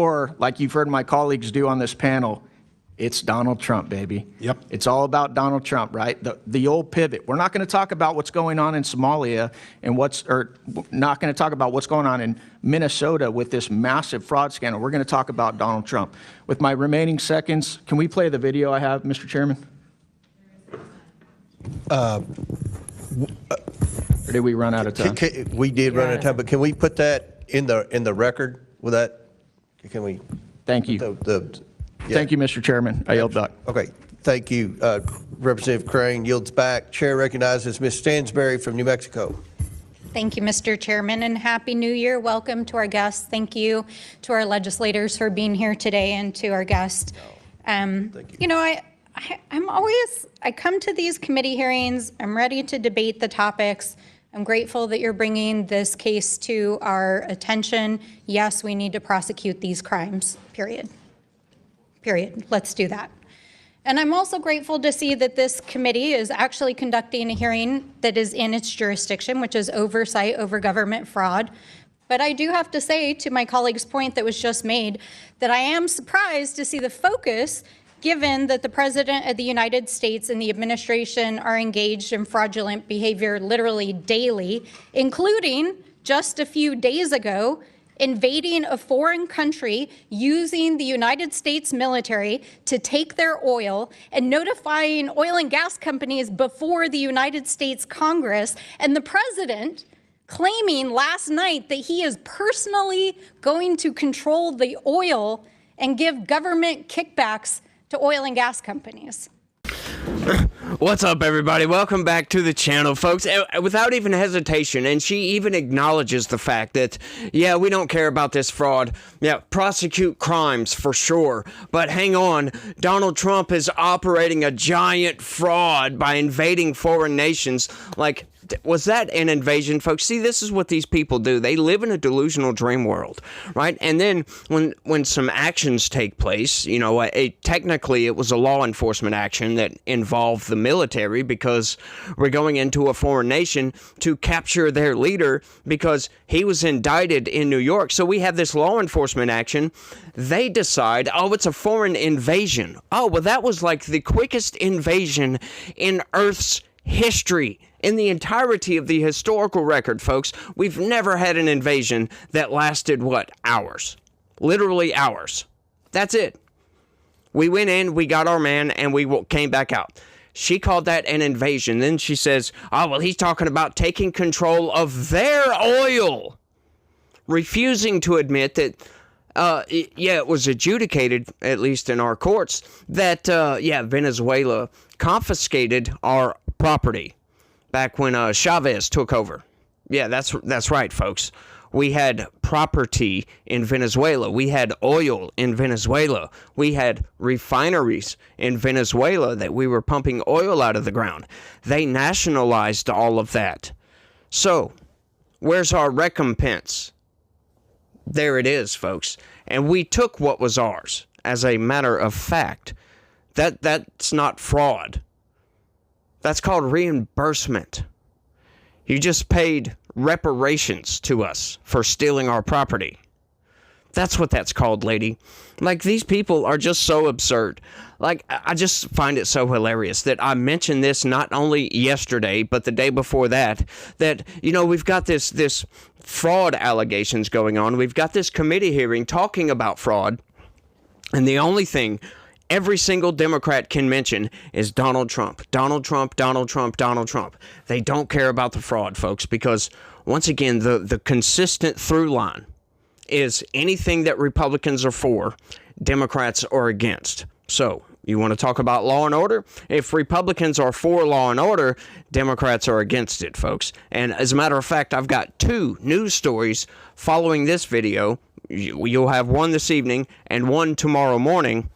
or like you've heard my colleagues do on this panel, it's Donald Trump, baby. Yep. It's all about Donald Trump, right? The old pivot. We're not going to talk about what's going on in Somalia and not going to talk about what's going on in Minnesota with this massive fraud scandal. We're going to talk about Donald Trump. With my remaining seconds, can we play the video I have, Mr. Chairman? Or did we run out of time? We did run out of time, but can we put that in the record with that? Can we? Thank you. Yeah. Thank you, Mr. Chairman. I yield back. Okay. Thank you. Representative Crane yields back. Chair recognizes Ms. Stansbury from New Mexico. Thank you, Mr. Chairman, and Happy New Year. Welcome to our guests. Thank you to our legislators for being here today and to our guests. Thank you. You know, I come to these committee hearings, I'm ready to debate the topics. I'm grateful that you're bringing this case to our attention. Yes, we need to prosecute these crimes, period. Let's do that. And I'm also grateful to see that this committee is actually conducting a hearing that is in its jurisdiction, which is oversight over government fraud. But I do have to say, to my colleague's point that was just made, that I am surprised to see the focus given that the President of the United States and the administration are engaged in fraudulent behavior literally daily, including just a few days ago, invading a foreign country, using the United States military to take their oil and notifying oil and gas companies before the United States Congress, and the president claiming last night that he is personally going to control the oil and give government kickbacks to oil and gas companies. What's up, everybody? Welcome back to the channel, folks. Without even hesitation, and she even acknowledges the fact that, yeah, we don't care about this fraud. Yeah, prosecute crimes for sure. But hang on, Donald Trump is operating a giant fraud by invading foreign nations. Like, was that an invasion, folks? See, this is what these people do. They live in a delusional dream world, right? And then when some actions take place, you know, technically it was a law enforcement action that involved the military because we're going into a foreign nation to capture their leader because he was indicted in New York. So we have this law enforcement action. They decide, oh, it's a foreign invasion. Oh, well, that was like the quickest invasion in Earth's history. In the entirety of the historical record, folks, we've never had an invasion that lasted, what, hours? Literally hours. That's it. We went in, we got our man, and we came back out. She called that an invasion. Then she says, oh, well, he's talking about taking control of their oil. Refusing to admit that, it was adjudicated, at least in our courts, that, Venezuela confiscated our property back when Chavez took over. Yeah, that's right, folks. We had property in Venezuela. We had oil in Venezuela. We had refineries in Venezuela that we were pumping oil out of the ground. They nationalized all of that. So, where's our recompense? There it is, folks. And we took what was ours as a matter of fact. That's not fraud. That's called reimbursement. You just paid reparations to us for stealing our property. That's what that's called, lady. Like, these people are just so absurd. Like, I just find it so hilarious that I mentioned this not only yesterday, but the day before that, you know, we've got this fraud allegations going on. We've got this committee hearing talking about fraud. And the only thing every single Democrat can mention is Donald Trump. Donald Trump, Donald Trump, Donald Trump. They don't care about the fraud, folks, because, once again, the consistent through line is anything that Republicans are for, Democrats are against. So, you want to talk about law and order? If Republicans are for law and order, Democrats are against it, folks. And as a matter of fact, I've got 2 news stories following this video. You'll have one this evening and one tomorrow morning.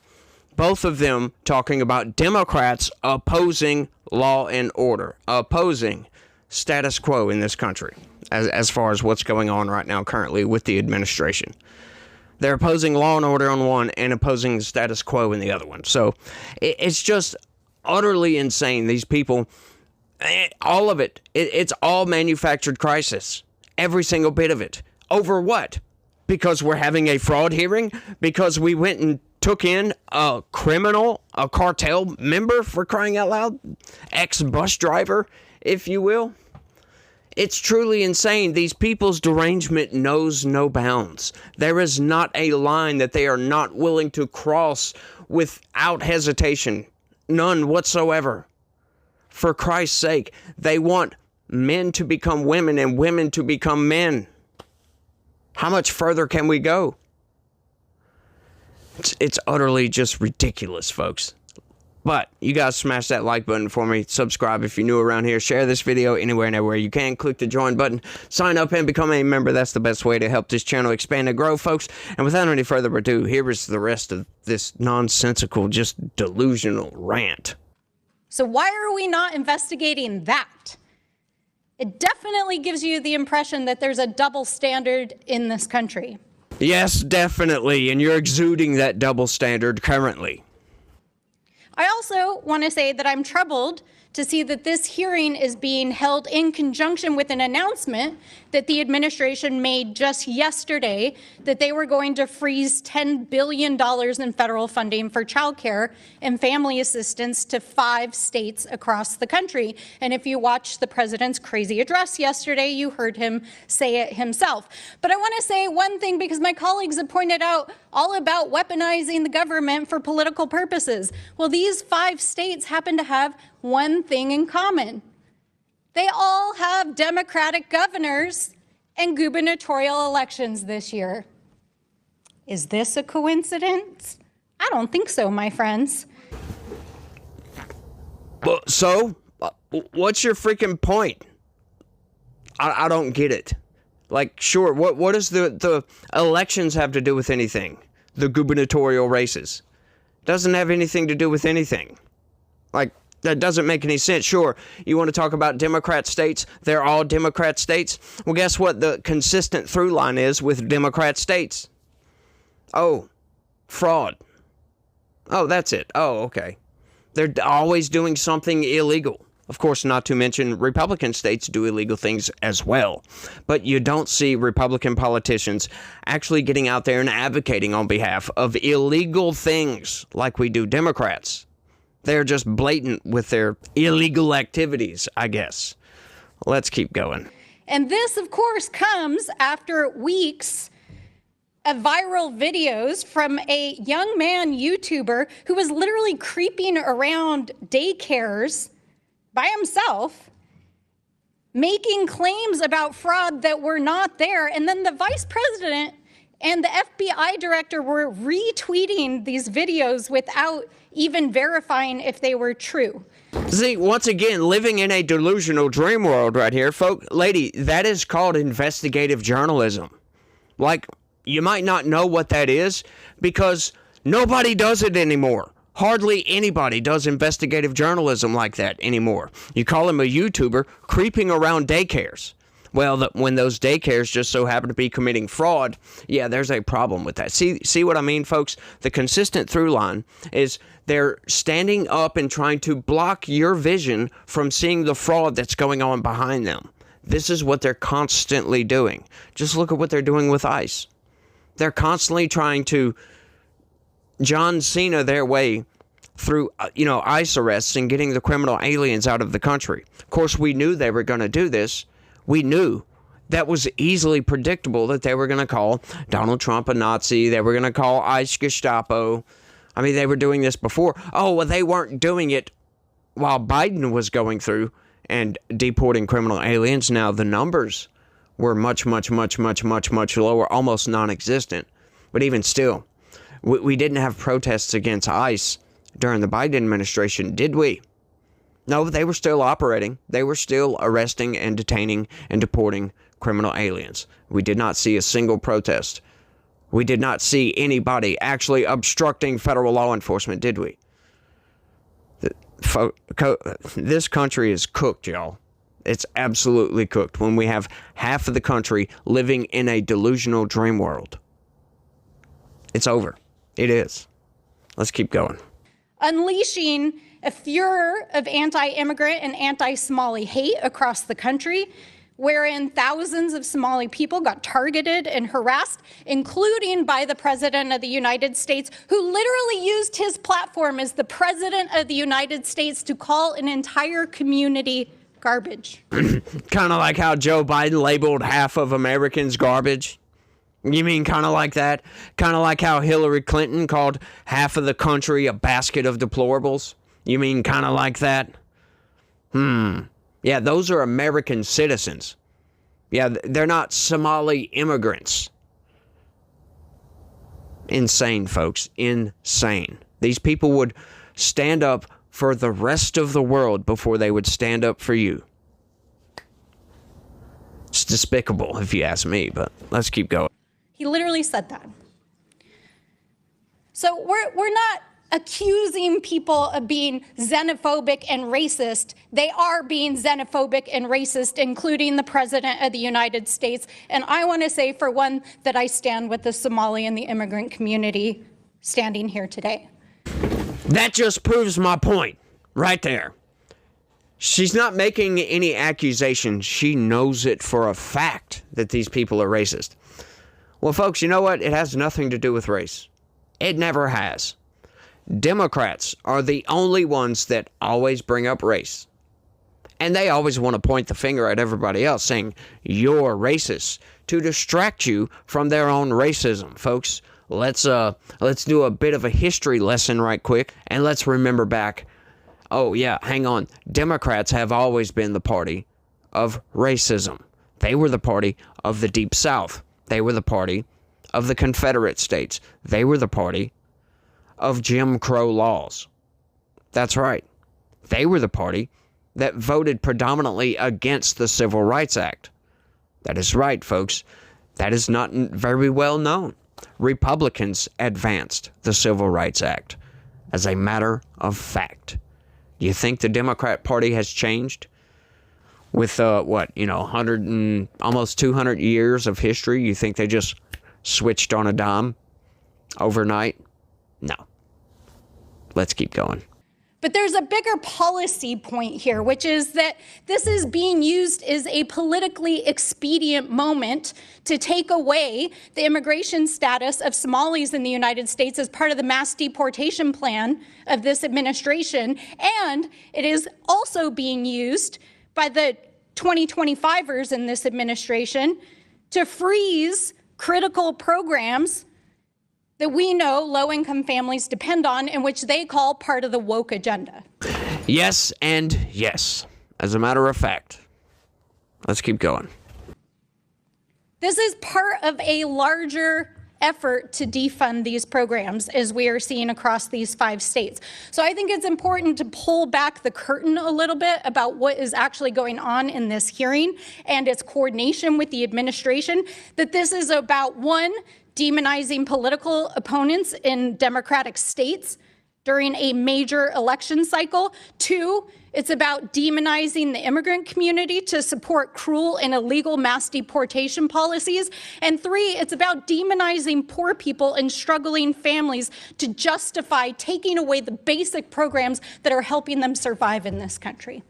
Both of them talking about Democrats opposing law and order, opposing status quo in this country, as far as what's going on right now currently with the administration. They're opposing law and order on one and opposing the status quo in the other one. So it's just utterly insane. These people, all of it, it's all manufactured crisis. Every single bit of it. Over what? Because we're having a fraud hearing? Because we went and took in a criminal, a cartel member, for crying out loud? Ex-bus driver, if you will? It's truly insane. These people's derangement knows no bounds. There is not a line that they are not willing to cross without hesitation. None whatsoever. For Christ's sake, they want men to become women and women to become men. How much further can we go? It's utterly just ridiculous, folks. But you guys smash that like button for me. Subscribe if you're new around here. Share this video anywhere and everywhere you can. Click the join button. Sign up and become a member. That's the best way to help this channel expand and grow, folks. And without any further ado, here is the rest of this nonsensical, just delusional rant. So why are we not investigating that? It definitely gives you the impression that there's a double standard in this country. Yes, definitely. And you're exuding that double standard currently. I also want to say that I'm troubled to see that this hearing is being held in conjunction with an announcement that the administration made just yesterday that they were going to freeze $10 billion in federal funding for childcare and family assistance to 5 states across the country. And if you watched the president's crazy address yesterday, you heard him say it himself. But I want to say one thing, because my colleagues have pointed out all about weaponizing the government for political purposes. Well, these 5 states happen to have one thing in common. They all have Democratic governors and gubernatorial elections this year. Is this a coincidence? I don't think so, my friends. Well, so, what's your freaking point? I don't get it. Like, sure, what does the elections have to do with anything? The gubernatorial races. Doesn't have anything to do with anything. Like, that doesn't make any sense. Sure, you want to talk about Democrat states? They're all Democrat states. Well, guess what the consistent through line is with Democrat states? Oh, fraud. Oh, that's it. Oh, okay. They're always doing something illegal. Of course, not to mention Republican states do illegal things as well. But you don't see Republican politicians actually getting out there and advocating on behalf of illegal things like we do Democrats. They're just blatant with their illegal activities, I guess. Let's keep going. And this, of course, comes after weeks of viral videos from a young man YouTuber who was literally creeping around daycares by himself, making claims about fraud that were not there. And then the vice president and the FBI director were retweeting these videos without even verifying if they were true. See, once again, living in a delusional dream world right here, folks. Lady, that is called investigative journalism. Like, you might not know what that is because nobody does it anymore. Hardly anybody does investigative journalism like that anymore. You call him a YouTuber creeping around daycares. Well, when those daycares just so happen to be committing fraud, yeah, there's a problem with that. See what I mean, folks? The consistent through line is they're standing up and trying to block your vision from seeing the fraud that's going on behind them. This is what they're constantly doing. Just look at what they're doing with ICE. They're constantly trying to John Cena their way through, ICE arrests and getting the criminal aliens out of the country. Of course, we knew they were going to do this. We knew that was easily predictable that they were going to call Donald Trump a Nazi. They were going to call ICE Gestapo. I mean, they were doing this before. Oh, well, they weren't doing it while Biden was going through and deporting criminal aliens. Now, the numbers were much, much, much, much, much, much lower, almost non-existent. But even still, we didn't have protests against ICE during the Biden administration, did we? No, they were still operating. They were still arresting and detaining and deporting criminal aliens. We did not see a single protest. We did not see anybody actually obstructing federal law enforcement, did we? This country is cooked, y'all. It's absolutely cooked when we have half of the country living in a delusional dream world. It's over. It is. Let's keep going. Unleashing a furor of anti-immigrant and anti-Somali hate across the country, wherein thousands of Somali people got targeted and harassed, including by the President of the United States, who literally used his platform as the President of the United States to call an entire community garbage. Kind of like how Joe Biden labeled half of Americans garbage? You mean kind of like that? Kind of like how Hillary Clinton called half of the country a basket of deplorables? You mean kind of like that? Yeah, those are American citizens. Yeah, they're not Somali immigrants. Insane, folks. Insane. These people would stand up for the rest of the world before they would stand up for you. It's despicable, if you ask me, but let's keep going. He literally said that. So we're not accusing people of being xenophobic and racist. They are being xenophobic and racist, including the President of the United States. And I want to say, for one, that I stand with the Somali and the immigrant community standing here today. That just proves my point right there. She's not making any accusations. She knows it for a fact that these people are racist. Well, folks, you know what? It has nothing to do with race. It never has. Democrats are the only ones that always bring up race. And they always want to point the finger at everybody else, saying, you're racist, to distract you from their own racism. Folks, let's do a bit of a history lesson right quick, and let's remember back. Oh, yeah, hang on. Democrats have always been the party of racism. They were the party of the Deep South. They were the party of the Confederate States. They were the party of Jim Crow laws. That's right. They were the party that voted predominantly against the Civil Rights Act. That is right, folks. That is not very well known. Republicans advanced the Civil Rights Act as a matter of fact. You think the Democrat Party has changed? With, 100 and almost 200 years of history, you think they just switched on a dime overnight? No. Let's keep going. But there's a bigger policy point here, which is that this is being used as a politically expedient moment to take away the immigration status of Somalis in the United States as part of the mass deportation plan of this administration. And it is also being used by the 2025ers in this administration to freeze critical programs that we know low-income families depend on, and which they call part of the woke agenda. Yes and yes. As a matter of fact. Let's keep going. This is part of a larger effort to defund these programs, as we are seeing across these 5 states. So I think it's important to pull back the curtain a little bit about what is actually going on in this hearing and its coordination with the administration, that this is about, one, demonizing political opponents in Democratic states during a major election cycle. 2, it's about demonizing the immigrant community to support cruel and illegal mass deportation policies. And 3, it's about demonizing poor people and struggling families to justify taking away the basic programs that are helping them survive in this country.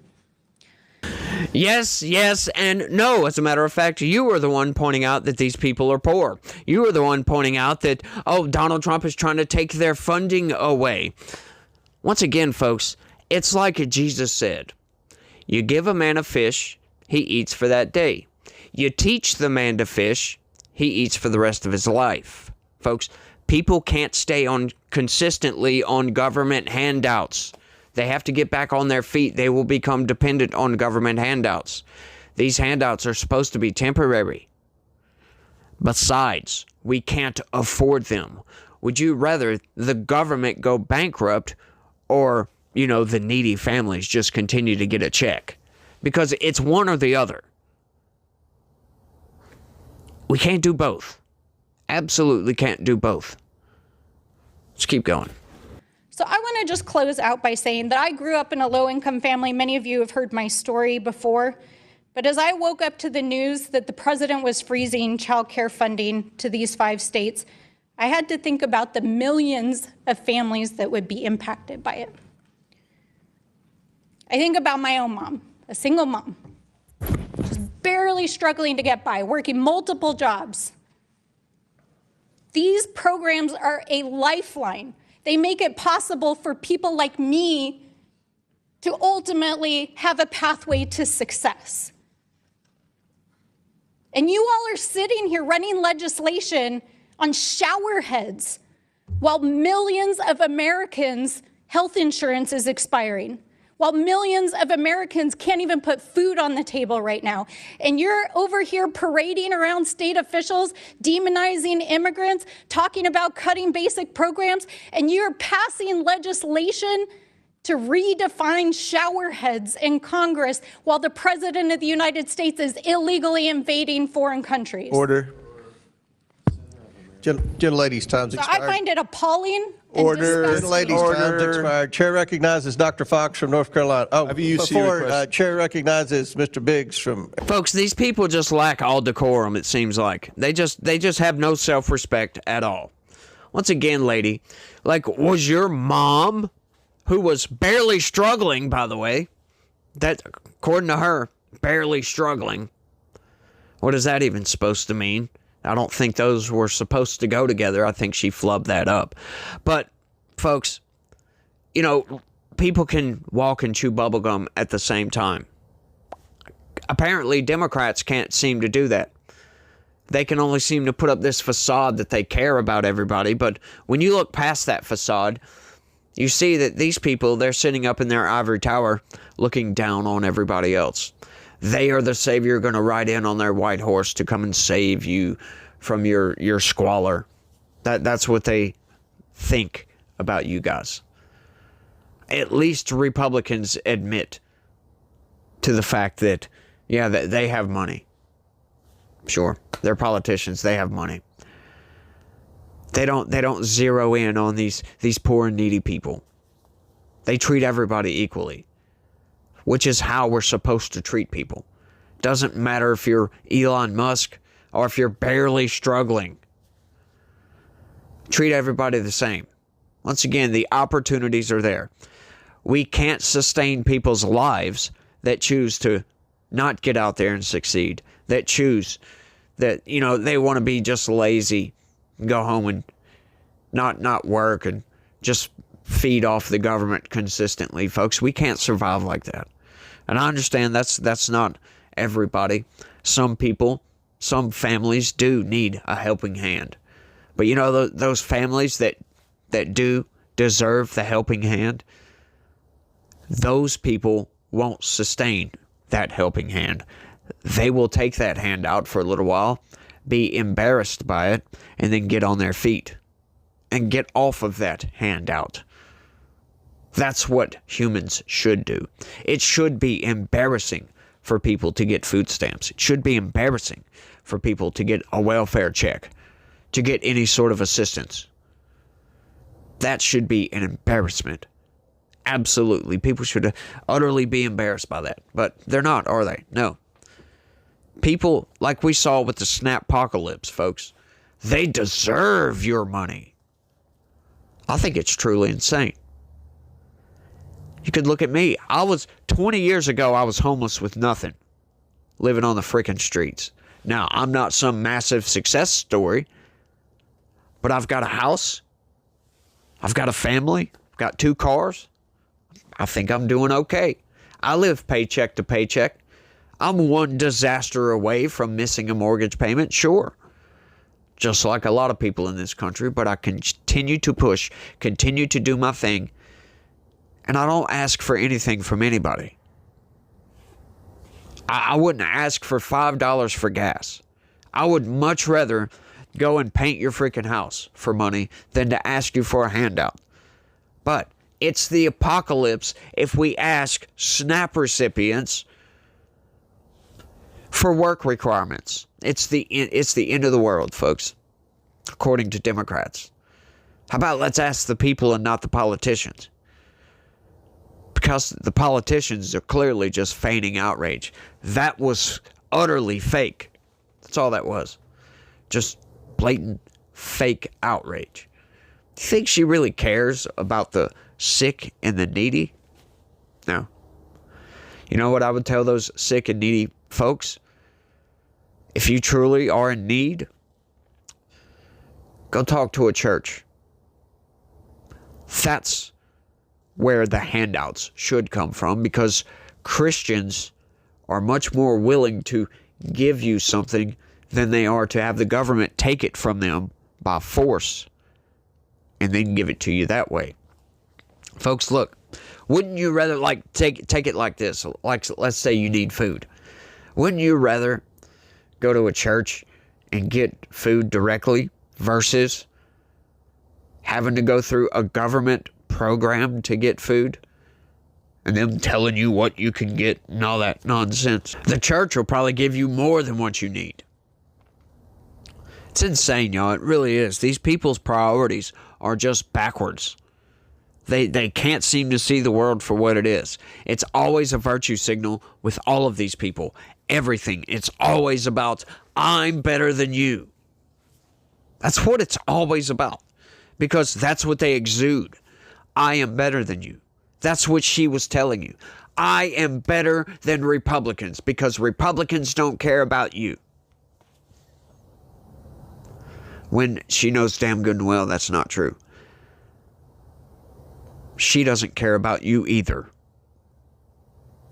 Yes, yes, and no. As a matter of fact, you were the one pointing out that these people are poor. You were the one pointing out that, Donald Trump is trying to take their funding away. Once again, folks, it's like Jesus said. You give a man a fish, he eats for that day. You teach the man to fish, he eats for the rest of his life. Folks, people can't stay on consistently on government handouts. They have to get back on their feet. They will become dependent on government handouts. These handouts are supposed to be temporary. Besides, we can't afford them. Would you rather the government go bankrupt or, the needy families just continue to get a check? Because it's one or the other. We can't do both. Absolutely can't do both. Let's keep going. So I want to just close out by saying that I grew up in a low-income family. Many of you have heard my story before. But as I woke up to the news that the president was freezing child care funding to these 5 states, I had to think about the millions of families that would be impacted by it. I think about my own mom, a single mom, just barely struggling to get by, working multiple jobs. These programs are a lifeline. They make it possible for people like me to ultimately have a pathway to success. And you all are sitting here running legislation on shower heads while millions of Americans' health insurance is expiring, while millions of Americans can't even put food on the table right now. And you're over here parading around state officials, demonizing immigrants, talking about cutting basic programs, and you're passing legislation to redefine shower heads in Congress while the President of the United States is illegally invading foreign countries. Order. Gentlelady's time's So expired. I find it appalling. and Order. disgusting. Gentlelady's time's expired. Chair recognizes Dr. Fox from North Carolina. Oh, Have you used before, your request? Chair recognizes Mr. Biggs from. Folks, these people just lack all decorum, it seems like. They just have no self-respect at all. Once again, lady, like, was your mom, who was barely struggling, by the way, that, according to her, barely struggling, what is that even supposed to mean? I don't think those were supposed to go together. I think she flubbed that up. But, folks, you know, people can walk and chew bubblegum at the same time. Apparently, Democrats can't seem to do that. They can only seem to put up this facade that they care about everybody. But when you look past that facade, you see that these people, they're sitting up in their ivory tower looking down on everybody else. They are the savior going to ride in on their white horse to come and save you from your squalor. That's what they think about you guys. At least Republicans admit to the fact that, yeah, that they have money. Sure, they're politicians. They have money. They don't zero in on these poor and needy people. They treat everybody equally, which is how we're supposed to treat people. Doesn't matter if you're Elon Musk or if you're barely struggling. Treat everybody the same. Once again, the opportunities are there. We can't sustain people's lives that choose to not get out there and succeed, that choose that, you know, they want to be just lazy, go home and not work and just feed off the government consistently. Folks, we can't survive like that. And I understand that's not everybody. Some people, some families do need a helping hand. But you know, those families that do deserve the helping hand, those people won't sustain that helping hand. They will take that hand out for a little while, be embarrassed by it, and then get on their feet and get off of that handout. That's what humans should do. It should be embarrassing for people to get food stamps. It should be embarrassing for people to get a welfare check, to get any sort of assistance. That should be an embarrassment. Absolutely. People should utterly be embarrassed by that. But they're not, are they? No. People, like we saw with the snappocalypse, folks, they deserve your money. I think it's truly insane. You could look at me. 20 years ago, I was homeless with nothing, living on the freaking streets. Now, I'm not some massive success story, but I've got a house. I've got a family. I've got 2 cars. I think I'm doing okay. I live paycheck to paycheck. I'm one disaster away from missing a mortgage payment, sure. Just like a lot of people in this country, but I continue to push, continue to do my thing, and I don't ask for anything from anybody. I wouldn't ask for $5 for gas. I would much rather go and paint your freaking house for money than to ask you for a handout. But it's the apocalypse if we ask SNAP recipients for work requirements. It's the end of the world, folks, according to Democrats. How about let's ask the people and not the politicians? Because the politicians are clearly just feigning outrage. That was utterly fake. That's all that was. Just blatant fake outrage. Do you think she really cares about the sick and the needy? No. You know what I would tell those sick and needy folks? If you truly are in need, go talk to a church. That's where the handouts should come from, because Christians are much more willing to give you something than they are to have the government take it from them by force and then give it to you that way. Folks, look, wouldn't you rather, like, take it like this? Like, let's say you need food. Wouldn't you rather go to a church and get food directly versus having to go through a government program to get food and them telling you what you can get and all that nonsense? The church will probably give you more than what you need. It's insane, y'all. It really is. These people's priorities are just backwards. They can't seem to see the world for what it is. It's always a virtue signal with all of these people. Everything. It's always about, I'm better than you. That's what it's always about. Because that's what they exude. I am better than you. That's what she was telling you. I am better than Republicans because Republicans don't care about you. When she knows damn good and well that's not true. She doesn't care about you either.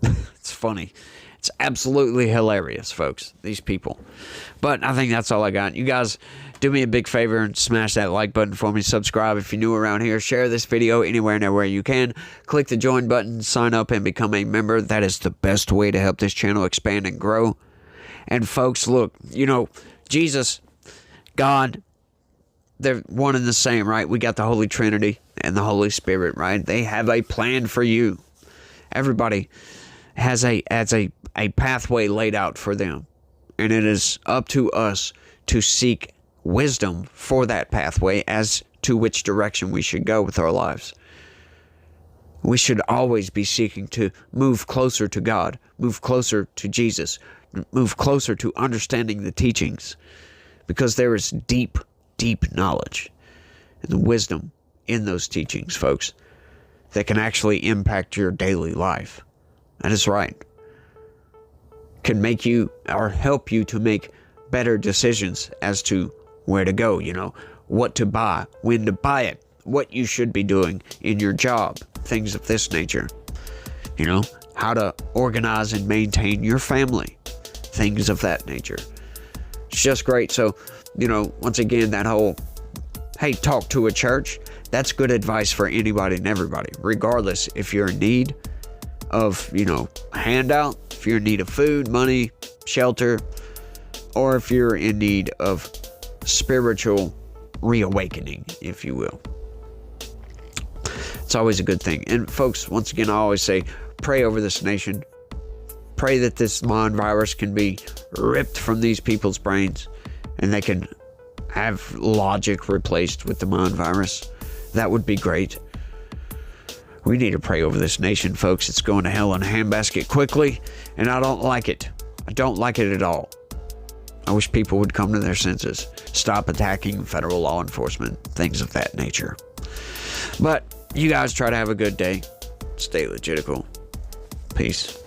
It's funny. It's absolutely hilarious, folks, these people. But I think that's all I got. You guys, do me a big favor and smash that like button for me. Subscribe if you're new around here. Share this video anywhere and everywhere you can. Click the join button, sign up, and become a member. That is the best way to help this channel expand and grow. And folks, look, you know, Jesus, God, they're one and the same, right? We got the Holy Trinity and the Holy Spirit, right? They have a plan for you. Everybody has a pathway laid out for them. And it is up to us to seek wisdom for that pathway as to which direction we should go with our lives. We should always be seeking to move closer to God, move closer to Jesus, move closer to understanding the teachings, because there is deep, deep knowledge and wisdom in those teachings, folks, that can actually impact your daily life. That is right. Can make you or help you to make better decisions as to where to go, you know, what to buy, when to buy it, what you should be doing in your job, things of this nature. You know, how to organize and maintain your family, things of that nature. It's just great. So, you know, once again, that whole, hey, talk to a church, that's good advice for anybody and everybody, regardless if you're in need of, you know, a handout, if you're in need of food, money, shelter, or if you're in need of spiritual reawakening, if you will. It's always a good thing. And folks, once again, I always say, pray over this nation. Pray that this mind virus can be ripped from these people's brains and they can have logic replaced with the mind virus. That would be great. We need to pray over this nation, folks. It's going to hell in a handbasket quickly, and I don't like it. I don't like it at all. I wish people would come to their senses. Stop attacking federal law enforcement, things of that nature. But you guys try to have a good day. Stay logical. Peace.